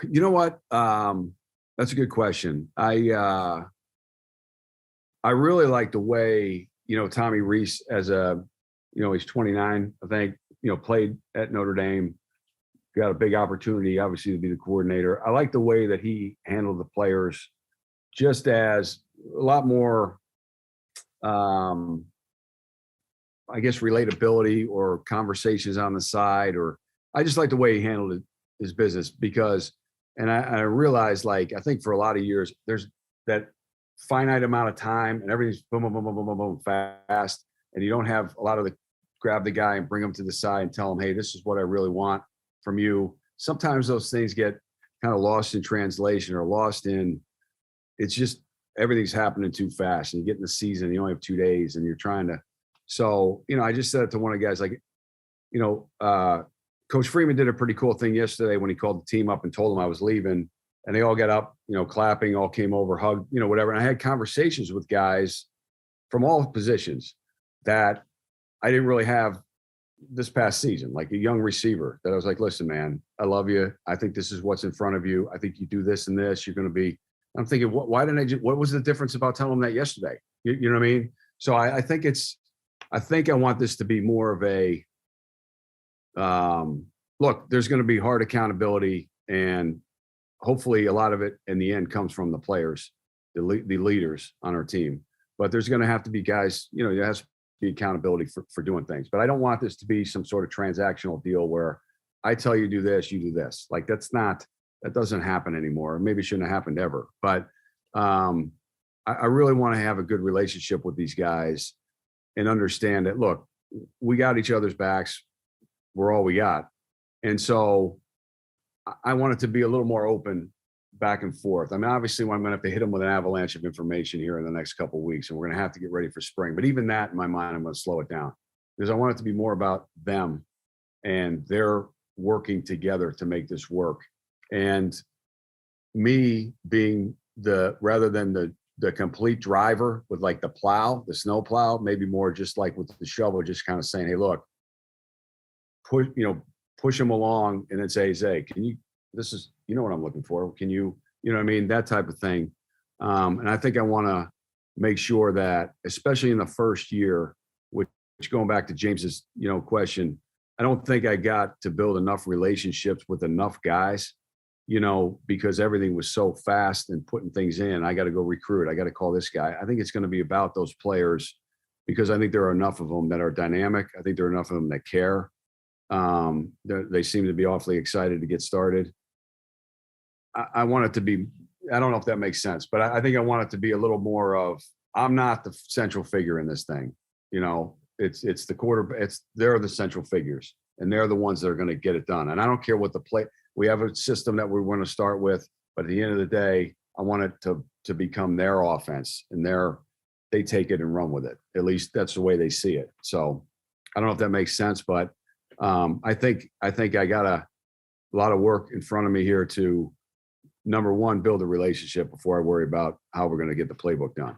You know what? That's a good question. I really like the way, Tommy Rees he's 29, I think, played at Notre Dame, got a big opportunity, obviously, to be the coordinator. I like the way that he handled the players, just as a lot more, I guess, relatability or conversations on the side, or I just like the way he handled his business because, and I realized, like, I think for a lot of years, there's that finite amount of time and everything's boom, boom, boom, boom, boom, boom, boom, fast. And you don't have a lot of the grab the guy and bring him to the side and tell him, hey, this is what I really want from you. Sometimes those things get kind of lost in translation or lost in, it's just everything's happening too fast and you get in the season, you only have 2 days and you're trying to, so, I just said it to one of the guys, like, Coach Freeman did a pretty cool thing yesterday when he called the team up and told them I was leaving, and they all got up, clapping, all came over, hugged, whatever. And I had conversations with guys from all positions that I didn't really have this past season, like a young receiver that I was like, listen, man, I love you. I think this is what's in front of you. I think you do this and this, you're going to be, I'm thinking, why didn't what was the difference about telling them that yesterday? You know what I mean? So I think I want this to be more of a, look, there's going to be hard accountability, and hopefully a lot of it in the end comes from the players, the leaders on our team. But there's going to have to be guys, there has to be accountability for doing things. But I don't want this to be some sort of transactional deal where I tell you do this, you do this. Like that doesn't happen anymore. Maybe it shouldn't have happened ever. But I really want to have a good relationship with these guys and understand that, look, we got each other's backs. We're all we got. And so I want it to be a little more open back and forth. I mean, obviously, I'm going to have to hit them with an avalanche of information here in the next couple of weeks, and we're going to have to get ready for spring. But even that, in my mind, I'm going to slow it down because I want it to be more about them and they're working together to make this work. And me being rather than the complete driver with like the snow plow, maybe more just like with the shovel, just kind of saying, hey, look, push them along and then say, can you, this is, what I'm looking for. Can you, what I mean? That type of thing. And I think I want to make sure that, especially in the first year, which going back to James's, question, I don't think I got to build enough relationships with enough guys, because everything was so fast and putting things in. I got to go recruit. I got to call this guy. I think it's going to be about those players because I think there are enough of them that are dynamic. I think there are enough of them that care. They seem to be awfully excited to get started. I want it to be, I don't know if that makes sense, but I think I want it to be a little more of, I'm not the central figure in this thing. It's the quarterback. They're the central figures and they're the ones that are going to get it done. And I don't care what we have a system that we want to start with, but at the end of the day, I want it to become their offense and they take it and run with it. At least that's the way they see it. So I don't know if that makes sense, but I think I got a lot of work in front of me here to, number one, build a relationship before I worry about how we're going to get the playbook done.